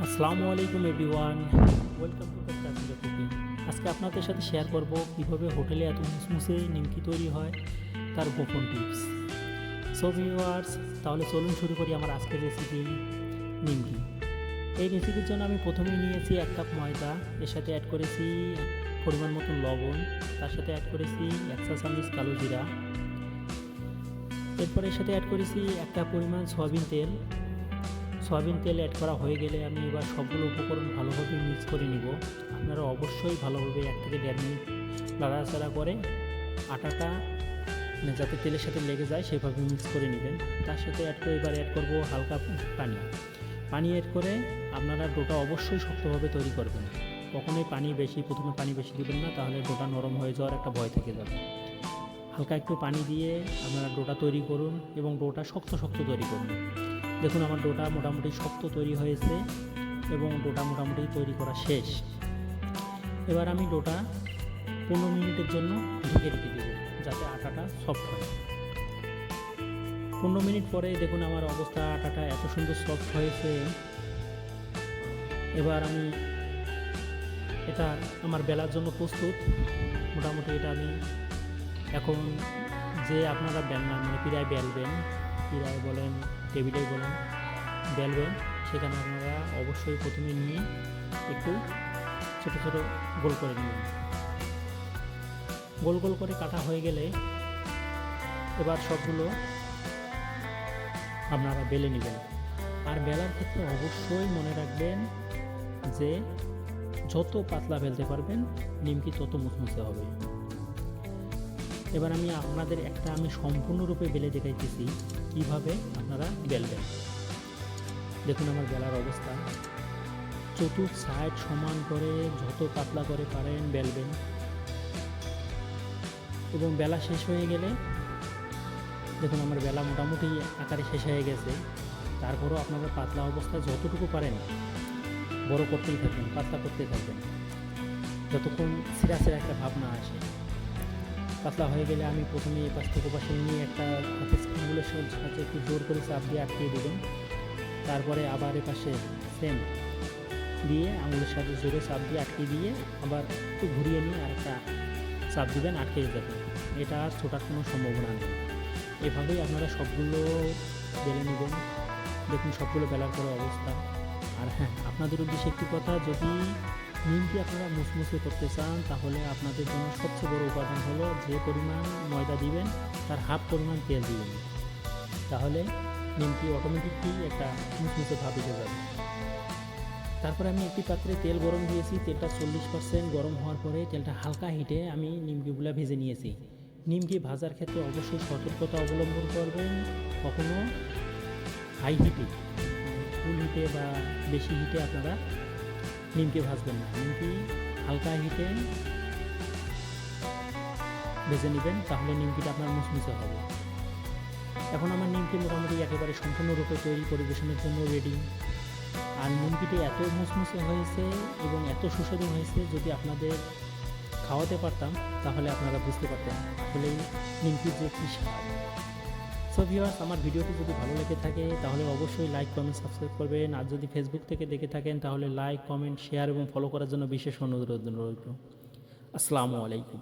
আসসালামু আলাইকুম everyone, welcome to the cafe cooking. আজকে আপনাদের সাথে শেয়ার করব কীভাবে হোটেলে এত মুসমুসে নিমকি তৈরি হয় তার গোপন টিপস। সো ভিউয়ার্স, তাহলে চলুন শুরু করি আমার আজকের রেসিপি নিমকি। এই রেসিপির জন্য আমি প্রথমেই নিয়েছি 1 কাপ ময়দা, এর সাথে অ্যাড করেছি পরিমাণ মতো লবণ, তার সাথে অ্যাড করেছি 1 চা চামচ কালো জিরা, এরপর এর সাথে অ্যাড করেছি 1 কাপ পরিমাণ সয়াবিন তেল। সয়াবিন তেল অ্যাড করা হয়ে গেলে আমি এবার সবগুলো উপকরণ ভালোভাবে মিক্স করে নিব। আপনারা অবশ্যই ভালোভাবে 1 থেকে 1.5 মিনিট নাড়াচাড়া করে আটাটা যাতে তেলের সাথে লেগে যায় সেভাবে মিক্স করে নেবেন। তার সাথে এবার অ্যাড করব হালকা পানি অ্যাড করে আপনারা ডোটা অবশ্যই শক্তভাবে তৈরি করবেন। কখনোই প্রথমে পানি বেশি দিবেন না, তাহলে ডোটা নরম হয়ে যাওয়ার একটা ভয় থেকে যাবে। হালকা একটু পানি দিয়ে আপনারা ডোটা তৈরি করুন এবং ডোটা শক্ত তৈরি করুন। দেখুন আমার ডোটা মোটামুটি শক্ত তৈরি হয়েছে এবং ডোটা মোটামুটি তৈরি করা শেষ। এবার আমি ডোটা 15 মিনিটের জন্য ঢেকে রেখে দেব যাতে আটাটা সফট হয়। 15 মিনিট পরে দেখুন আমার অবস্থা, আটাটা এত সুন্দর সফট হয়েছে। এবার আমি এটা আমার বেলার জন্য প্রস্তুত। মোটামুটি এটা আমি এখন যে আপনারা পিড়ায় বেলবেন, পিড়ায় বলেন টেবিলেই বলেন বেলবেন, সেখানে আপনারা অবশ্যই প্রথমে নিয়ে একটু ছোটো গোল করে নেবেন। গোল করে কাটা হয়ে গেলে এবার সবগুলো আপনারা বেলে নেবেন। আর বেলার ক্ষেত্রে অবশ্যই মনে রাখবেন যে যত পাতলা বেলতে পারবেন নিমকি তত মুচমুচে হবে। এবার আপনাদের আমি সম্পূর্ণরূপে বেলে দেখাইতেছি কীভাবে আপনারা বেলবেন। দেখুন আমার বেলার অবস্থা, চতুর্থ সাইড সমান করে যত পাতলা করে পারেন বেলবেন এবং বেলা শেষ হয়ে গেলে দেখুন আমার বেলা মোটামুটি আকারে শেষ হয়ে গেছে। তারপরও আপনারা পাতলা অবস্থা যতটুকু পারেন বড় করতেই থাকবেন, পাতলা করতেই থাকবেন যতক্ষণ সিরা একটা ভাব না আসে। পাতলা হয়ে গেলে আমি প্রথমে এই পাশ থেকে পাশে নিয়ে একটা হাতের স্পুনগুলোর সাহায্যে একটু জোর করে চাপ দিয়ে আটকিয়ে দেবেন। তারপরে আবার এ পাশে সেম দিয়ে আঙুলের সাথে জোরে চাপ দিয়ে আটকে দিয়ে আবার একটু ঘুরিয়ে নিয়ে আরেকটা চাপ দিবেন, আটকে যাবে। এটা আর ছোটার কোনো সম্ভাবনা নেই। এভাবেই আপনারা সবগুলো বেলে নেবেন। দেখুন সবগুলো বেলার পরে অবস্থা। আর হ্যাঁ, আপনাদের উদ্দেশ্যে একটি কথা, যদি নিমকি আপনারা মুচমুচে করতে চান তাহলে আপনাদের জন্য সবচেয়ে বড় উপাদান হলো যে পরিমাণ ময়দা দিবেন তার হাফ পরিমাণ তেল দিবেন, তাহলে নিমকি অটোমেটিকলি একটা মুচমুচে ভাব এসে যাবে। তারপরে আমি একটি পাত্রে তেল গরম দিয়েছি। তেলটা 40% গরম হওয়ার পরে তেলটা হালকা হিটে আমি নিমকিগুলো ভেজে নিয়েছি। নিমকি ভাজার ক্ষেত্রে অবশ্যই সতর্কতা অবলম্বন করবেন। কখনো হাই হিটে, ফুল হিটে বা বেশি হিটে আপনারা নিমকি ভাজবেন না। নিমকি হালকা হিটে ভেজে নেবেন, তাহলে নিমকিটা আপনার মুচমুচে হবে। এখন আমার নিমকি মোটামুটি একেবারে সম্পূর্ণরূপে তৈরি, পরিবেশনের জন্য রেডি। আর নিমকিটি এত মুচমুচে হয়েছে এবং এত সুস্বাদু হয়েছে, যদি আপনাদের খাওয়াতে পারতাম তাহলে আপনারা বুঝতে পারতেন আসলে নিমকির যে কী স্বাদ। সো ভিউয়ার্স, আমার ভিডিওটি যদি ভালো লেগে থাকে তাহলে অবশ্যই লাইক, কমেন্ট, সাবস্ক্রাইব করবেন। আর যদি ফেসবুক থেকে দেখে থাকেন তাহলে লাইক, কমেন্ট, শেয়ার এবং ফলো করার জন্য বিশেষ অনুরোধ রইল। আসসালামু আলাইকুম।